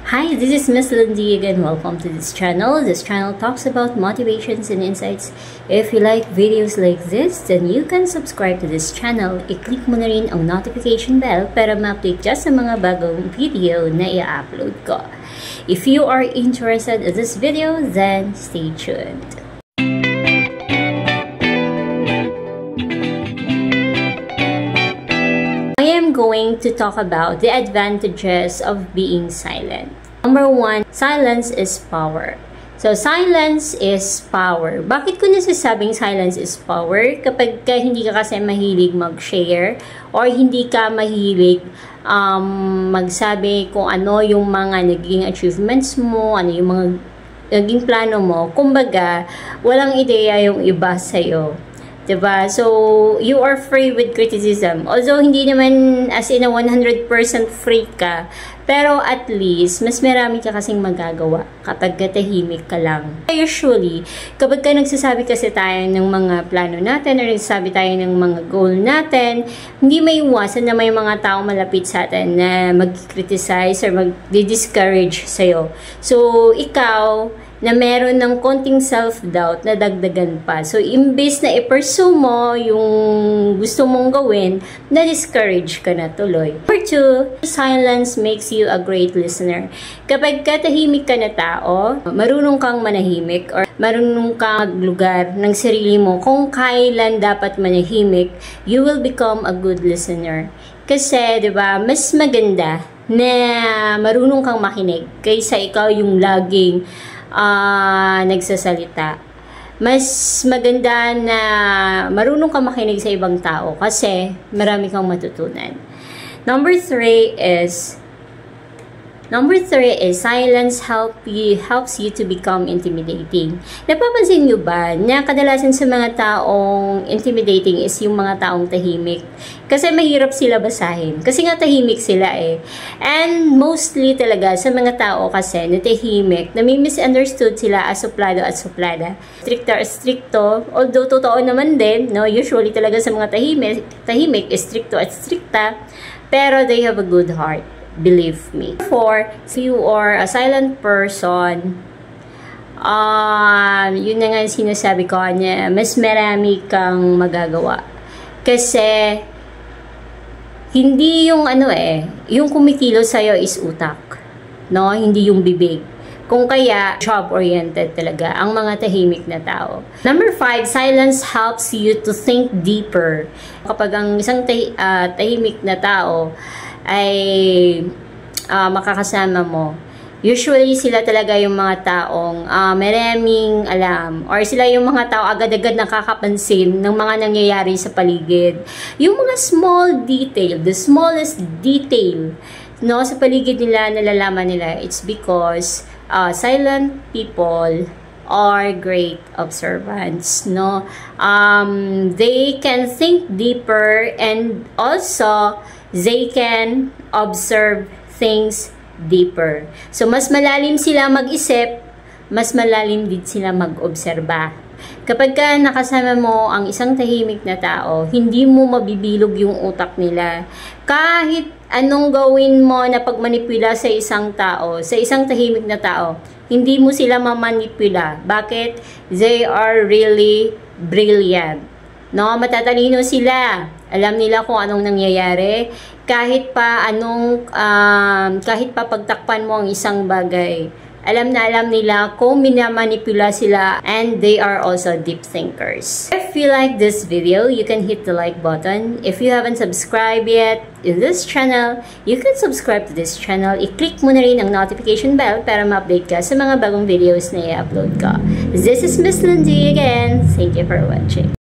Hi, this is Miss Lindy again. Welcome to this channel. This channel talks about motivations and insights. If you like videos like this, then you can subscribe to this channel. I-click mo na rin ang notification bell para ma-update ka sa mga bagong video na i-upload ko. If you are interested in this video, then stay tuned. I am going to talk about the advantages of being silent. Number 1, silence is power. So, silence is power. Bakit ko nasasabing silence is power? Kapag hindi ka kasi mahilig mag-share or hindi ka mahilig magsabi kung ano yung mga naging achievements mo, ano yung mga naging plano mo, kumbaga, walang ideya yung iba sa'yo. Diba? So, you are free with criticism. Although, hindi naman as in a 100% free ka, pero at least, mas marami ka kasing magagawa kapag katahimik ka lang. Usually, kapag ka nagsasabi kasi tayo ng mga plano natin or nagsasabi tayo ng mga goal natin, hindi may iwasan na may mga tao malapit sa atin na mag-criticize or mag-discourage sa'yo. So, ikaw, na meron ng konting self-doubt na dagdagan pa. So, imbes na i-pursue mo yung gusto mong gawin, na-discourage ka na tuloy. Number 2, silence makes you a great listener. Kapag katahimik ka na tao, marunong kang manahimik or marunong kang maglugar ng sarili mo kung kailan dapat manahimik, you will become a good listener. Kasi, di ba, mas maganda na marunong kang makinig kaysa ikaw yung laging nagsasalita. Mas maganda na marunong kang makinig sa ibang tao kasi marami kang matutunan. Number 3 is silence helps you to become intimidating. Napapansin nyo ba na kadalasan sa mga taong intimidating is yung mga taong tahimik? Kasi mahirap sila basahin. Kasi nga tahimik sila eh. And mostly talaga sa mga tao kasi na tahimik, na may misunderstood sila as suplado at suplada. Stricto at stricto. Although totoo naman din, no, usually talaga sa mga tahimik is stricto at stricta. Pero they have a good heart. Believe me. 4, if you are a silent person, yun na nga sinasabi ko niya, mas marami kang magagawa. Kasi, hindi yung yung kumikilos sa'yo is utak. No? Hindi yung bibig. Kung kaya, job-oriented talaga ang mga tahimik na tao. Number 5, silence helps you to think deeper. Kapag ang isang tahimik na tao ay makakasama mo, usually sila talaga yung mga taong maraming alam, or sila yung mga tao agad-agad nakakapansin ng mga nangyayari sa paligid. Yung mga small detail, the smallest detail, no, sa paligid nila, nalalaman nila. It's because silent people are great observants, no? They can think deeper and also they can observe things deeper. So, mas malalim sila mag-isip, mas malalim din sila mag-obserba. Kapag ka nakasama mo ang isang tahimik na tao, hindi mo mabibilog yung utak nila. Kahit anong gawin mo na pagmanipula sa isang tao, sa isang tahimik na tao, hindi mo sila mamanipula. Bakit? They are really brilliant. No, matatalino sila. Alam nila kung anong nangyayari. Kahit pa pagtakpan mo ang isang bagay. Alam nila kung minamanipula sila, and they are also deep thinkers. If you like this video, you can hit the like button. If you haven't subscribed yet in this channel, you can subscribe to this channel. I-click mo na rin ang notification bell para ma-update ka sa mga bagong videos na i-upload ko. This is Miss Lindy again. Thank you for watching.